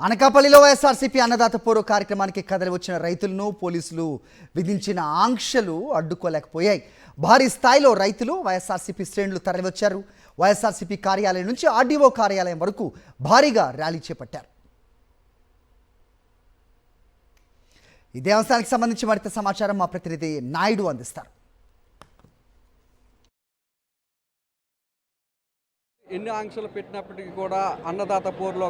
అనకాపల్లిలో వైఎస్ఆర్సీపీ అన్నదాత పోరు కార్యక్రమానికి కదలి వచ్చిన రైతులను పోలీసులు విధించిన ఆంక్షలు అడ్డుకోలేకపోయాయి. భారీ స్థాయిలో రైతులు వైఎస్ఆర్సీపీ శ్రేణులు తరలివచ్చారు. వైఎస్ఆర్సీపీ కార్యాలయం నుంచి ఆర్డీఓ కార్యాలయం వరకు భారీగా ర్యాలీ చేపట్టారు. ఇదే అంశానికి సంబంధించి మరింత సమాచారం మా ప్రతినిధి నాయుడు అందిస్తారు. ఎన్ని ఆంక్షలు పెట్టినప్పటికీ కూడా అన్నదాత పోరులో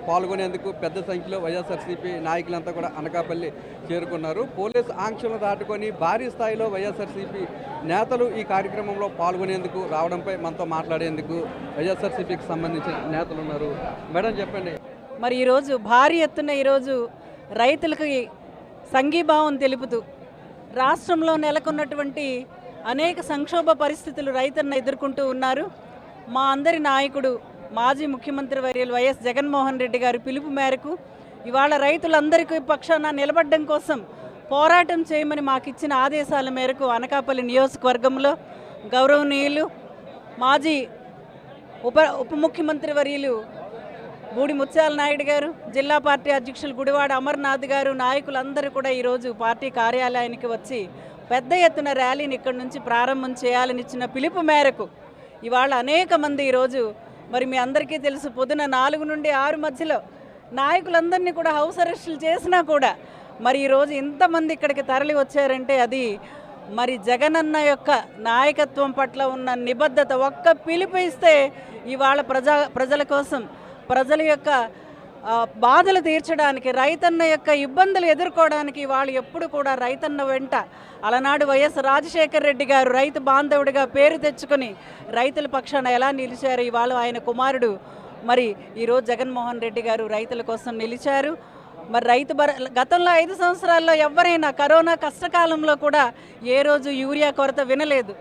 పాల్గొనేందుకు పెద్ద సంఖ్యలో వైఎస్ఆర్సీపీ నాయకులంతా కూడా అనకాపల్లి చేరుకున్నారు. పోలీసు ఆంక్షలు దాటుకొని భారీ స్థాయిలో వైఎస్ఆర్సీపీ నేతలు ఈ కార్యక్రమంలో పాల్గొనేందుకు రావడంపై మనతో మాట్లాడేందుకు వైఎస్ఆర్సీపీకి సంబంధించిన నేతలు ఉన్నారు. మేడం చెప్పండి. మరి ఈరోజు భారీ ఎత్తున ఈరోజు రైతులకి సంఘీభావం తెలుపుతూ రాష్ట్రంలో నెలకొన్నటువంటి అనేక సంక్షోభ పరిస్థితులు రైతులను ఎదుర్కొంటూ ఉన్నారు. మా అందరి నాయకుడు మాజీ ముఖ్యమంత్రి వర్యులు వైఎస్ జగన్మోహన్ రెడ్డి గారి పిలుపు మేరకు ఇవాళ రైతులందరికీ పక్షాన నిలబడడం కోసం పోరాటం చేయమని మాకు ఇచ్చిన ఆదేశాల మేరకు అనకాపల్లి నియోజకవర్గంలో గౌరవనీయులు మాజీ ఉప ముఖ్యమంత్రి వర్యులు బూడి ముత్యాల నాయుడు గారు, జిల్లా పార్టీ అధ్యక్షులు గుడివాడ అమర్నాథ్ గారు, నాయకులందరూ కూడా ఈరోజు పార్టీ కార్యాలయానికి వచ్చి పెద్ద ఎత్తున ర్యాలీని ఇక్కడి నుంచి ప్రారంభం చేయాలని ఇచ్చిన పిలుపు మేరకు ఇవాళ అనేక మంది ఈరోజు మరి మీ అందరికీ తెలుసు పొద్దున 4 నుండి 6 మధ్యలో నాయకులందరినీ కూడా హౌస్ అరెస్టులు చేసినా కూడా మరి ఈరోజు ఇంతమంది ఇక్కడికి తరలి వచ్చారంటే అది మరి జగనన్న యొక్క నాయకత్వం పట్ల ఉన్న నిబద్ధత. ఒక్క పిలుపు ఇస్తే ఇవాళ ప్రజల కోసం, ప్రజల యొక్క బాధలు తీర్చడానికి, రైతన్న యొక్క ఇబ్బందులు ఎదుర్కోవడానికి వాళ్ళు ఎప్పుడు కూడా రైతన్న వెంట అలనాడు వైఎస్ రాజశేఖర రెడ్డి గారు రైతు బాంధవుడిగా పేరు తెచ్చుకొని రైతుల పక్షాన ఎలా నిలిచారు, ఇవాళ ఆయన కుమారుడు మరి ఈరోజు జగన్మోహన్ రెడ్డి గారు రైతుల కోసం నిలిచారు. మరి గతంలో 5 సంవత్సరాల్లో ఎవరైనా కరోనా కష్టకాలంలో కూడా ఏ రోజు యూరియా కొరత వినలేదు,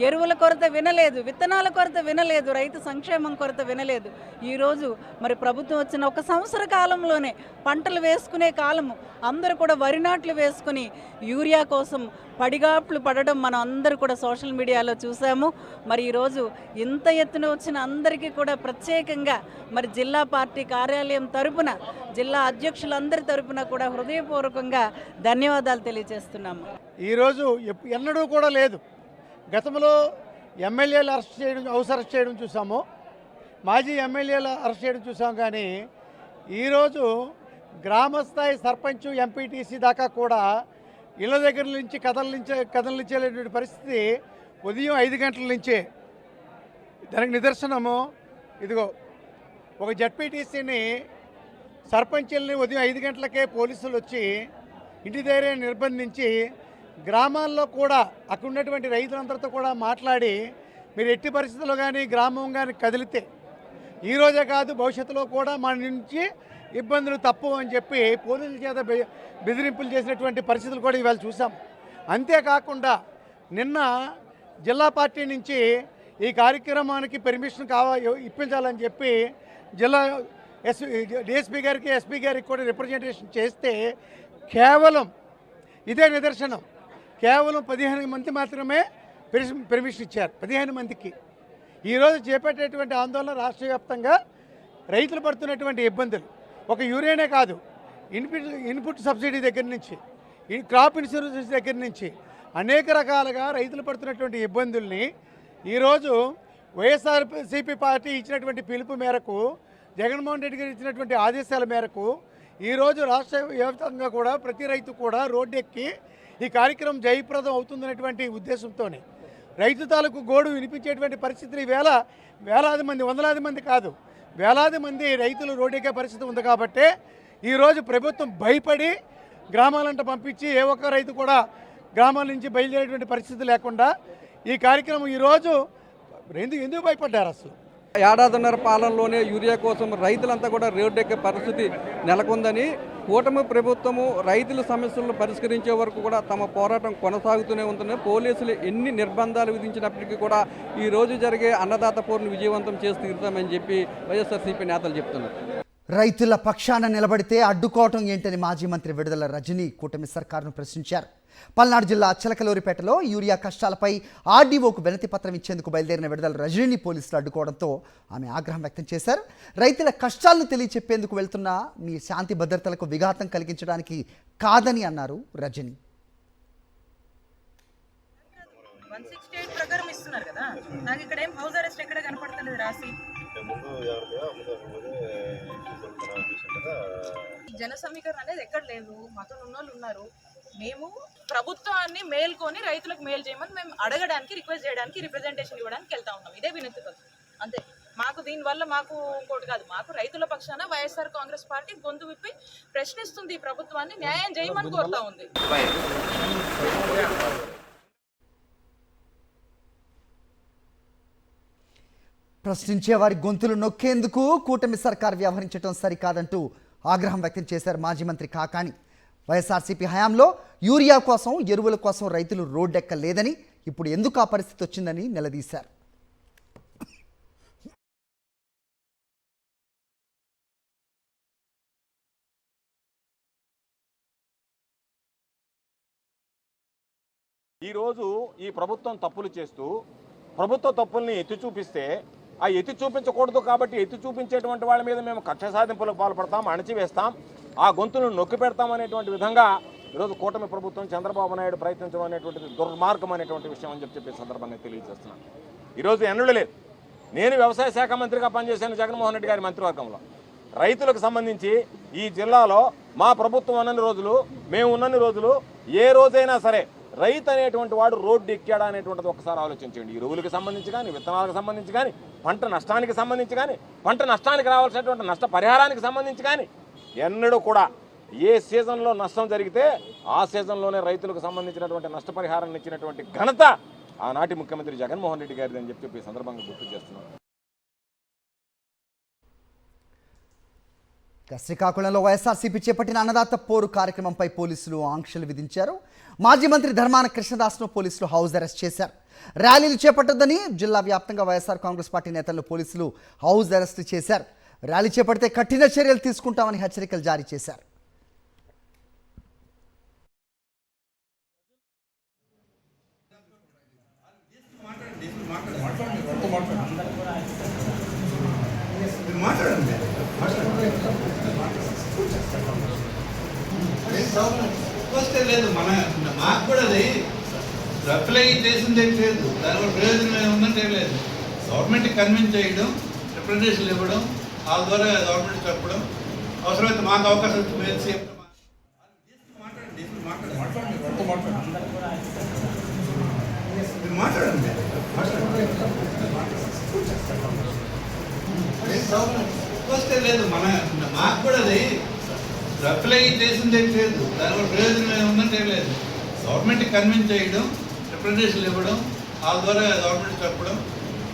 ఎరువుల కొరత వినలేదు, విత్తనాల కొరత వినలేదు, రైతు సంక్షేమం కొరత వినలేదు. ఈరోజు మరి ప్రభుత్వం వచ్చిన 1 సంవత్సర కాలంలోనే పంటలు వేసుకునే కాలము అందరూ కూడా వరి నాట్లు వేసుకుని యూరియా కోసం పడిగాపులు పడడం మనం అందరూ కూడా సోషల్ మీడియాలో చూసాము. మరి ఈరోజు ఇంత ఎత్తున వచ్చిన అందరికీ కూడా ప్రత్యేకంగా మరి జిల్లా పార్టీ కార్యాలయం తరపున, జిల్లా అధ్యక్షులందరి తరపున కూడా హృదయపూర్వకంగా ధన్యవాదాలు తెలియజేస్తున్నాము. ఈరోజు ఎన్నడూ కూడా లేదు. గతంలో ఎమ్మెల్యేలు హౌస్ అరెస్ట్ చేయడం చూసాము, మాజీ ఎమ్మెల్యేలు అరెస్ట్ చేయడం చూసాం. కానీ ఈరోజు గ్రామస్థాయి సర్పంచ్, ఎంపీటీసీ దాకా కూడా ఇళ్ళ దగ్గర నుంచి కదలించేటువంటి పరిస్థితి ఉదయం 5 గంటల నుంచే. దానికి నిదర్శనము ఇదిగో, ఒక జడ్పీటీసీని సర్పంచుల్ని ఉదయం 5 గంటలకే పోలీసులు వచ్చి ఇంటి దగ్గర నిర్బంధించి గ్రామాల్లో కూడా అక్కడ ఉన్నటువంటి రైతులందరితో కూడా మాట్లాడి మీరు ఎట్టి పరిస్థితుల్లో కానీ గ్రామం కానీ కదిలితే ఈరోజే కాదు భవిష్యత్తులో కూడా మన నుంచి ఇబ్బందులు తప్పు అని చెప్పి పోలీసుల చేత బెదిరింపులు చేసినటువంటి పరిస్థితులు కూడా ఇవాళ చూసాం. అంతేకాకుండా నిన్న జిల్లా పార్టీ నుంచి ఈ కార్యక్రమానికి పర్మిషన్ ఇప్పించాలని చెప్పి జిల్లా డిఎస్పీ గారికి, ఎస్పీ గారికి కూడా రిప్రజెంటేషన్ చేస్తే కేవలం ఇదే నిదర్శనం, కేవలం 15 మంది మాత్రమే పర్మిషన్ ఇచ్చారు. 15 మందికి ఈరోజు చేపట్టేటువంటి ఆందోళన రాష్ట్ర వ్యాప్తంగా రైతులు పడుతున్నటువంటి ఇబ్బందులు ఒక యూరియానే కాదు, ఇన్పుట్ సబ్సిడీ దగ్గర నుంచి, క్రాప్ ఇన్సూరెన్స్ దగ్గర నుంచి అనేక రకాలుగా రైతులు పడుతున్నటువంటి ఇబ్బందుల్ని ఈరోజు వైఎస్ఆర్సీపీ పార్టీ ఇచ్చినటువంటి పిలుపు మేరకు, జగన్మోహన్ రెడ్డి గారు ఇచ్చినటువంటి ఆదేశాల మేరకు ఈరోజు రాష్ట్ర వ్యాప్తంగా కూడా ప్రతి రైతు కూడా రోడ్డెక్కి ఈ కార్యక్రమం జయప్రదం అవుతుందనేటువంటి ఉద్దేశంతోనే రైతు తాలూకు గోడు వినిపించేటువంటి పరిస్థితులు ఈవేళ వేలాది మంది, వందలాది మంది కాదు, వేలాది మంది రైతులు రోడ్డెక్కే పరిస్థితి ఉంది. కాబట్టి ఈరోజు ప్రభుత్వం భయపడి గ్రామాలంట పంపించి ఏ ఒక్క రైతు కూడా గ్రామాల నుంచి బయలుదేరేటువంటి పరిస్థితి లేకుండా ఈ కార్యక్రమం ఈరోజు ఎందుకు భయపడ్డారు? అసలు ఏడాదిన్నర పాలనలోనే యూరియా కోసం రైతులంతా కూడా రోడ్డెక్కే పరిస్థితి నెలకొందని, కూటమి ప్రభుత్వము రైతుల సమస్యలను పరిష్కరించే వరకు కూడా తమ పోరాటం కొనసాగుతూనే ఉందని, పోలీసులు ఎన్ని నిర్బంధాలు విధించినప్పటికీ కూడా ఈరోజు జరిగే అన్నదాత పోరును విజయవంతం చేసి తీరుతామని చెప్పి వైఎస్ఆర్సీపీ నేతలు చెప్తున్నారు. రైతుల పక్షాన నిలబడితే అడ్డుకోవటం ఏంటని మాజీ మంత్రి విడుదల రజనీ కూటమి సర్కారును ప్రశ్నించారు. పల్నాడు జిల్లా చిలకలూరిపేటలో యూరియా కష్టాలపై ఆర్డీఓకు వినతి పత్రం ఇచ్చేందుకు బయలుదేరిన విడుదల రజనీని పోలీసులు అడ్డుకోవడంతో ఆమె ఆగ్రహం వ్యక్తం చేశారు. రైతుల కష్టాలను తెలియచెప్పేందుకు వెళ్తున్న మీ శాంతి భద్రతలకు విఘాతం కలిగించడానికి కాదని అన్నారు రజనీ. 168 ప్రకారం ఇస్తున్నారు కదా, నాకు ఇక్కడ ఏం హౌస్ అరెస్ట్ ఎక్కడ కనపడతలేదు రాసి. జన సమీకరణ అనేది ఎక్కడ లేదు, మాతో ఉన్నోళ్ళు ఉన్నారు. మేము ప్రభుత్వాన్ని మేల్కొని రైతులకు మేలు చేయమని మేము అడగడానికి, రిక్వెస్ట్ చేయడానికి, రిప్రజెంటేషన్ ఇవ్వడానికి వెళ్తా ఉన్నాం. ఇదే వినతి పత్రం అంతే. మాకు దీనివల్ల మాకు ఇంకోటి కాదు, మాకు రైతుల పక్షాన వైఎస్ఆర్ కాంగ్రెస్ పార్టీ గొంతు విప్పి ప్రశ్నిస్తుంది ఈ ప్రభుత్వాన్ని, న్యాయం చేయమని కోరుతా ఉంది. ప్రశ్నించే వారి గొంతులు నొక్కేందుకు కూటమి సర్కార్ వ్యవహరించడం సరికాదంటూ ఆగ్రహం వ్యక్తం చేశారు మాజీ మంత్రి కాకాణి. వైఎస్ఆర్సీపీ హయాంలో యూరియా కోసం, ఎరువుల కోసం రైతులు రోడ్డెక్కలేదని, ఇప్పుడు ఎందుకు ఆ పరిస్థితి వచ్చిందని నిలదీశారు. ఈరోజు ఈ ప్రభుత్వం తప్పులు చేస్తూ ప్రభుత్వ తప్పుల్ని ఎత్తి చూపిస్తే, ఆ ఎత్తి చూపించకూడదు కాబట్టి ఎత్తి చూపించేటువంటి వాళ్ళ మీద మేము కక్ష సాధింపులకు పాల్పడతాం, అణచివేస్తాం, ఆ గొంతులను నొక్కి పెడతాం అనేటువంటి విధంగా ఈరోజు కూటమి ప్రభుత్వం చంద్రబాబు నాయుడు ప్రయత్నించడం అనేటువంటిది దుర్మార్గం అనేటువంటి విషయం అని చెప్పే సందర్భంగా తెలియజేస్తున్నాను. ఈరోజు ఎన్నడూ లేదు. నేను వ్యవసాయ శాఖ మంత్రిగా పనిచేశాను జగన్మోహన్ రెడ్డి గారి మంత్రివర్గంలో. రైతులకు సంబంధించి ఈ జిల్లాలో మా ప్రభుత్వం ఉన్నన్ని రోజులు, మేము ఉన్నన్ని రోజులు ఏ రోజైనా సరే రైతు అనేటువంటి వాడు రోడ్డు ఎక్కాడా అనేటువంటిది ఒకసారి ఆలోచించండి. ఎరువులకు సంబంధించి కానీ, విత్తనాలకు సంబంధించి కానీ, పంట నష్టానికి సంబంధించి కానీ, పంట నష్టానికి రావాల్సినటువంటి నష్ట పరిహారానికి సంబంధించి కానీ ఎన్నడూ కూడా ఏ సీజన్లో నష్టం జరిగితే ఆ సీజన్లోనే రైతులకు సంబంధించినటువంటి నష్టపరిహారాన్ని ఇచ్చినటువంటి ఘనత ఆనాటి ముఖ్యమంత్రి జగన్మోహన్ రెడ్డి గారిది అని చెప్పి సందర్భంగా గుర్తు చేస్తున్నాను. శ్రీకాకుళంలో వైఎస్ఆర్సీపీ చేపట్టిన అన్నదాత పోరు కార్యక్రమంపై పోలీసులు ఆంక్షలు విధించారు. మాజీ మంత్రి ధర్మాన కృష్ణదాస్ను పోలీసులు హౌస్ అరెస్ట్ చేశారు. ర్యాలీలు చేపట్టొద్దని జిల్లా వ్యాప్తంగా వైఎస్ఆర్ కాంగ్రెస్ పార్టీ నేతలను పోలీసులు హౌస్ అరెస్ట్ చేశారు. ర్యాలీ చేపడితే కఠిన చర్యలు తీసుకుంటామని హెచ్చరికలు జారీ చేశారు. లేదు, మాకు కూడా అది అప్లై చేసిందే లేదు, దానివల్ల ప్రయోజనం ఉందంటే లేదు. గవర్నమెంట్కి కన్విన్స్ చేయడం, రిప్రజెంటేషన్లు ఇవ్వడం, వాళ్ళ ద్వారా గవర్నమెంట్ చెప్పడం, అవసరమైతే మాకు అవకాశం మాట్లాడండి. లేదు, మాకు కూడా అది అప్లై చేసిందే లేదు, దానివల్ల ప్రయోజనం ఉందంటే లేదు. గవర్నమెంట్కి కన్విన్స్ చేయడం, రిప్రజెంటేషన్లు ఇవ్వడం, వాళ్ళ ద్వారా గవర్నమెంట్ చెప్పడం,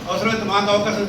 అవసరమైతే మాకు అవకాశం